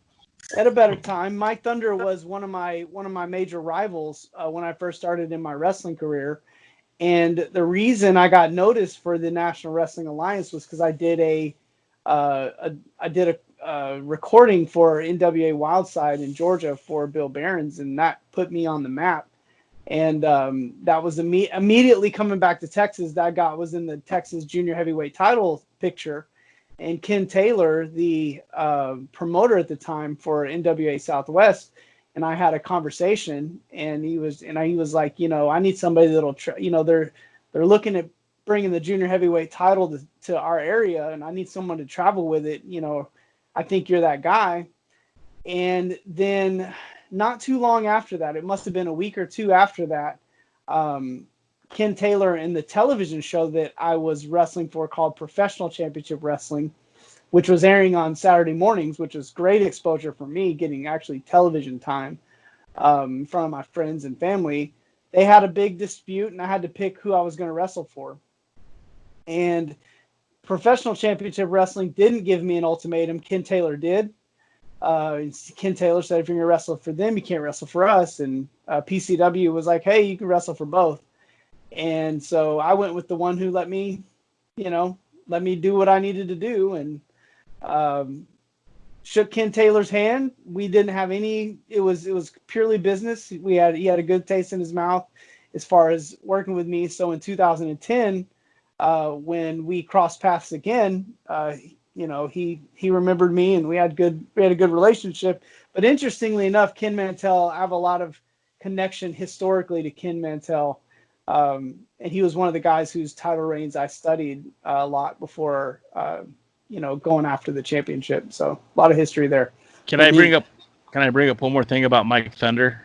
at a better time. Mike Thunder was one of my major rivals when I first started in my wrestling career. And the reason I got noticed for the National Wrestling Alliance was because I did a recording for NWA Wildside in Georgia for Bill Behrens, and that put me on the map. And that was immediately coming back to Texas. That was in the Texas Junior Heavyweight title picture. And Ken Taylor, the promoter at the time for NWA Southwest, and I had a conversation, and he was like, I need somebody that'll, they're looking at bringing the junior heavyweight title to our area, and I need someone to travel with it. I think you're that guy. And then not too long after that, it must have been a week or two after that, Ken Taylor in the television show that I was wrestling for called Professional Championship Wrestling, which was airing on Saturday mornings, which was great exposure for me, getting actually television time in front of my friends and family. They had a big dispute, and I had to pick who I was going to wrestle for. And Professional Championship Wrestling didn't give me an ultimatum. Ken Taylor did. Ken Taylor said, if you're going to wrestle for them, you can't wrestle for us. And PCW was like, hey, you can wrestle for both. And so I went with the one who let me do what I needed to do, and shook Ken Taylor's hand. We didn't have any. It was purely business. He had a good taste in his mouth as far as working with me. So in 2010, when we crossed paths again, he remembered me, and we had a good relationship. But interestingly enough, Ken Mantell, I have a lot of connection historically to Ken Mantell. And he was one of the guys whose title reigns I studied a lot before, going after the championship. So a lot of history there. Can I bring up one more thing about Mike Thunder?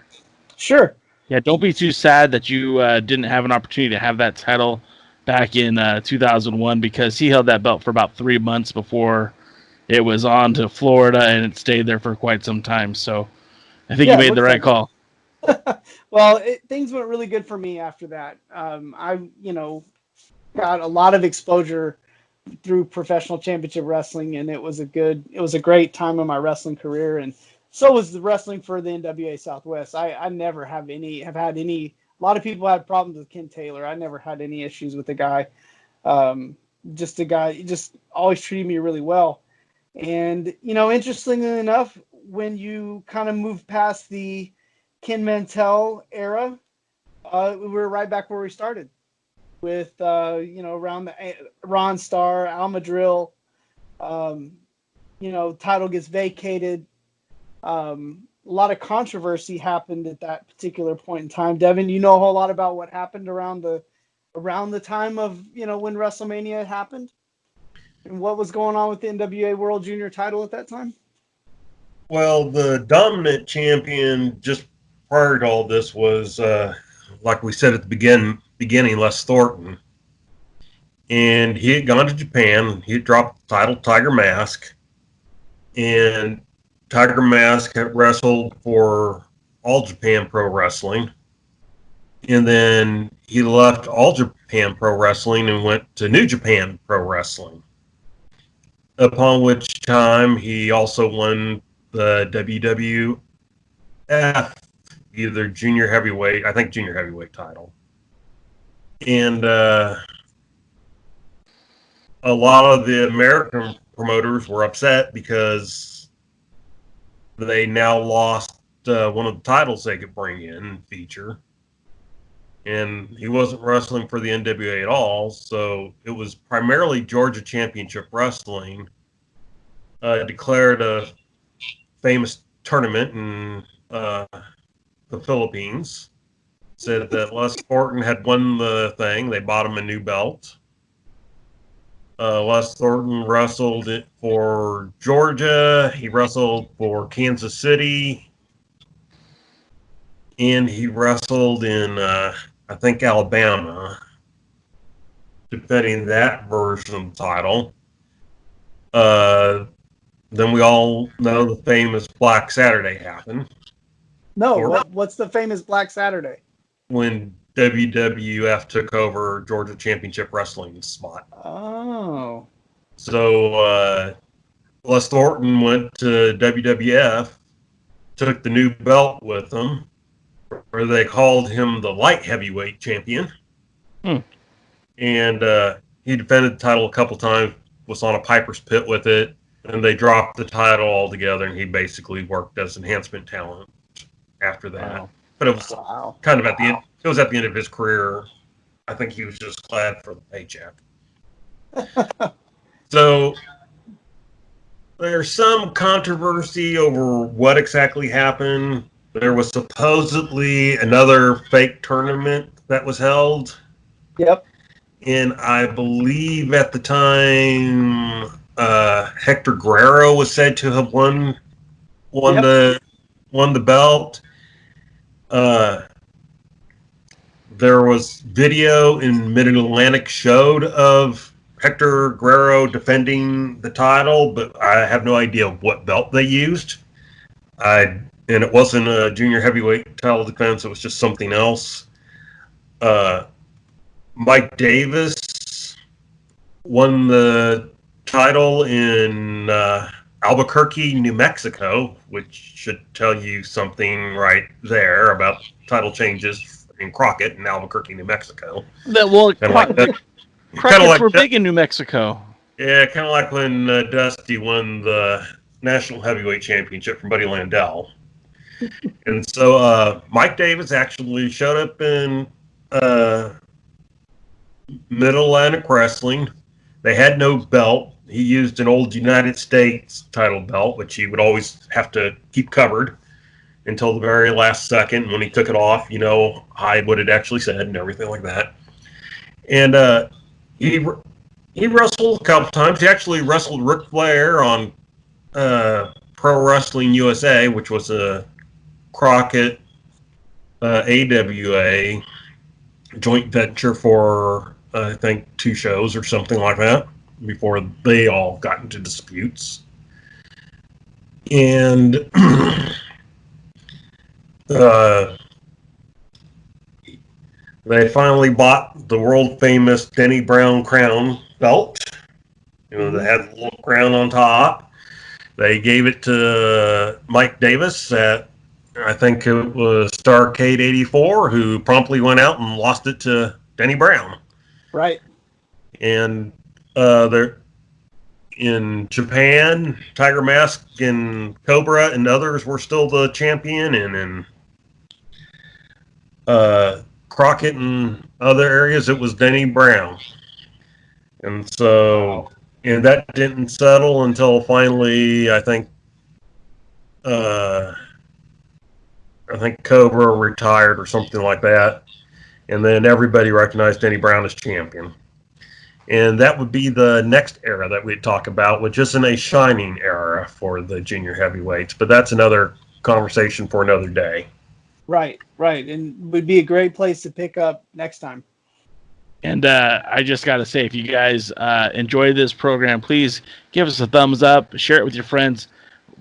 Sure. Yeah, don't be too sad that you didn't have an opportunity to have that title back in 2001, because he held that belt for about 3 months before it was on to Florida, and it stayed there for quite some time. So I think you made the right call. Well, things went really good for me after that. I got a lot of exposure through Professional Championship Wrestling, and it was a great time in my wrestling career. And so was the wrestling for the NWA Southwest. I never have had any. A lot of people had problems with Ken Taylor. I never had any issues with the guy. Just a guy, he just always treated me really well. And interestingly enough, when you kind of move past the Ken Mantell era, we were right back where we started with, around the Ron Starr, Alma Drill, title gets vacated. A lot of controversy happened at that particular point in time. Devin, you know a whole lot about what happened around the time of, when WrestleMania happened and what was going on with the NWA World Jr. title at that time? Well, the dominant champion just prior to all this was, like we said at the beginning, Les Thornton. And he had gone to Japan. He had dropped the title, Tiger Mask. And Tiger Mask had wrestled for All Japan Pro Wrestling. And then he left All Japan Pro Wrestling and went to New Japan Pro Wrestling. Upon which time he also won the WWF, either junior heavyweight title. And a lot of the American promoters were upset because they now lost one of the titles they could bring in and feature. And he wasn't wrestling for the NWA at all, so it was primarily Georgia Championship Wrestling declared a famous tournament in the Philippines. Said that Les Thornton had won the thing. They bought him a new belt. Les Thornton wrestled it for Georgia. He wrestled for Kansas City. And he wrestled in, I think, Alabama. defending that version of the title. Then we all know the famous Black Saturday happened. No, what's the famous Black Saturday? When WWF took over Georgia Championship Wrestling spot. Oh. So Les Thornton went to WWF, took the new belt with him, where they called him the light heavyweight champion. And he defended the title a couple times, was on a Piper's Pit with it, and they dropped the title altogether, and he basically worked as enhancement talent after that. Wow. But it was kind of at the end. It was at the end of his career. I think he was just glad for the paycheck. So there's some controversy over what exactly happened. There was supposedly another fake tournament that was held. Yep. And I believe at the time, Hector Guerrero was said to have won the belt. There was video in Mid-Atlantic showed of Hector Guerrero defending the title, but I have no idea what belt they used. And it wasn't a junior heavyweight title defense; it was just something else. Mike Davis won the title in Albuquerque, New Mexico, which should tell you something right there about title changes in Crockett in Albuquerque, New Mexico. Crockett's were big in New Mexico. Yeah, kind of like when Dusty won the National Heavyweight Championship from Buddy Landell. And so Mike Davis actually showed up in Mid-Atlantic Wrestling. They had no belt. He used an old United States title belt, which he would always have to keep covered until the very last second. When he took it off, hide what it actually said and everything like that. And he wrestled a couple times. He actually wrestled Ric Flair on Pro Wrestling USA, which was a Crockett AWA joint venture for, I think, 2 shows or something like that before they all got into disputes. And they finally bought the world famous Denny Brown crown belt. That had a little crown on top. They gave it to Mike Davis at, I think it was Starrcade 84, who promptly went out and lost it to Denny Brown. Right. And they're in Japan, Tiger Mask and Cobra and others were still the champion, and in Crockett and other areas it was Denny Brown. And so, and that didn't settle until finally, I think Cobra retired or something like that. And then everybody recognized Denny Brown as champion. And that would be the next era that we'd talk about, which isn't a shining era for the junior heavyweights, but that's another conversation for another day. Right. And would be a great place to pick up next time. And I just got to say, if you guys enjoy this program, please give us a thumbs up, share it with your friends.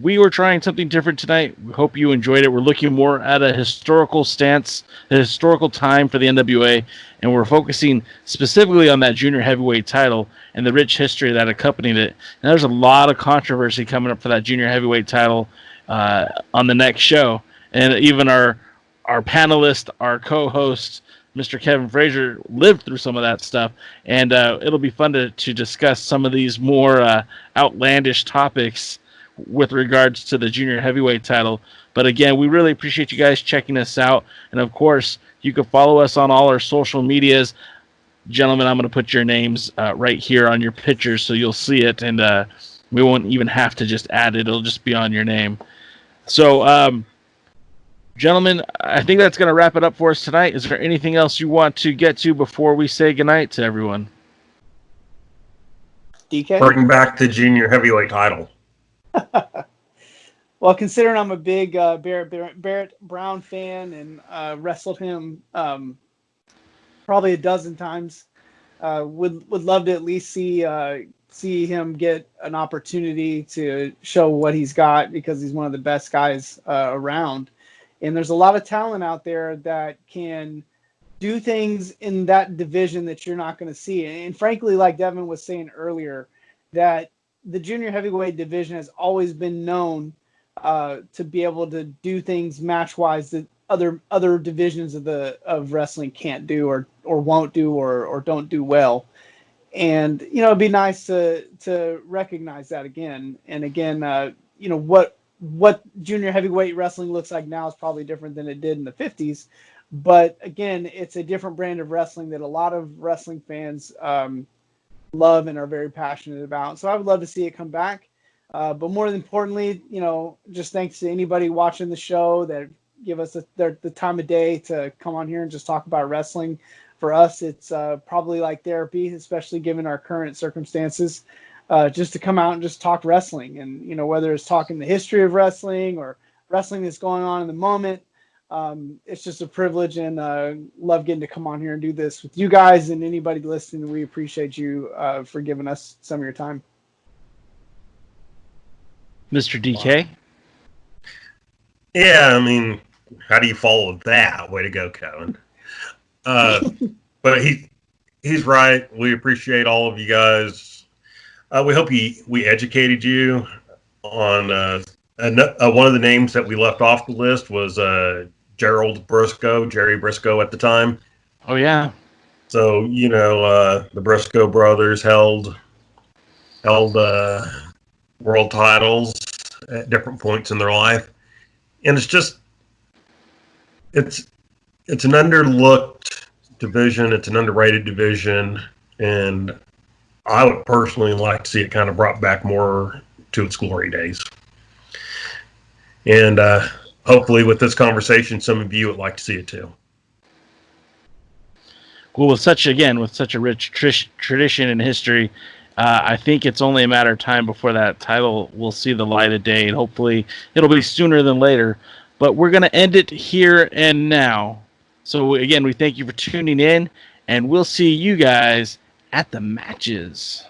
We were trying something different tonight. We hope you enjoyed it. We're looking more at a historical stance, a historical time for the NWA, and we're focusing specifically on that junior heavyweight title and the rich history that accompanied it. And there's a lot of controversy coming up for that junior heavyweight title on the next show. And even our panelist, our co-host, Mr. Kevin Frazier, lived through some of that stuff. And it'll be fun to discuss some of these more outlandish topics with regards to the junior heavyweight title. But again, we really appreciate you guys checking us out. And of course, you can follow us on all our social medias. Gentlemen, I'm going to put your names right here on your pictures so you'll see it. And we won't even have to just add it. It'll just be on your name. So, gentlemen, I think that's going to wrap it up for us tonight. Is there anything else you want to get to before we say goodnight to everyone? DK? Bring back the junior heavyweight title. Well, considering I'm a big Barrett Brown fan and wrestled him probably a dozen times, would love to at least see him get an opportunity to show what he's got, because he's one of the best guys around. And there's a lot of talent out there that can do things in that division that you're not going to see. And frankly, like Devin was saying earlier, that the junior heavyweight division has always been known to be able to do things match-wise that other divisions of wrestling can't do or won't do or don't do well. And it'd be nice to recognize that again. And again, what junior heavyweight wrestling looks like now is probably different than it did in the 50s. But again, it's a different brand of wrestling that a lot of wrestling fans love and are very passionate about. So I would love to see it come back. But more importantly, just thanks to anybody watching the show that give us the time of day to come on here and just talk about wrestling. For us, it's probably like therapy, especially given our current circumstances, just to come out and just talk wrestling. And, whether it's talking the history of wrestling or wrestling that's going on in the moment, it's just a privilege, and love getting to come on here and do this with you guys and anybody listening. We appreciate you for giving us some of your time. Mr. DK? Yeah, I mean, how do you follow that? Way to go, Kevin. But he's right. We appreciate all of you guys. We hope we educated you on one of the names that we left off the list was Jerry Briscoe at the time. Oh yeah. So the Briscoe brothers held world titles at different points in their life, and it's an underlooked division. It's an underrated division, and I would personally like to see it kind of brought back more to its glory days. And hopefully with this conversation, some of you would like to see it too. Well, with such a rich tradition and history, I think it's only a matter of time before that title will see the light of day, and hopefully it'll be sooner than later. But we're going to end it here and now. So again, we thank you for tuning in, and we'll see you guys at the matches.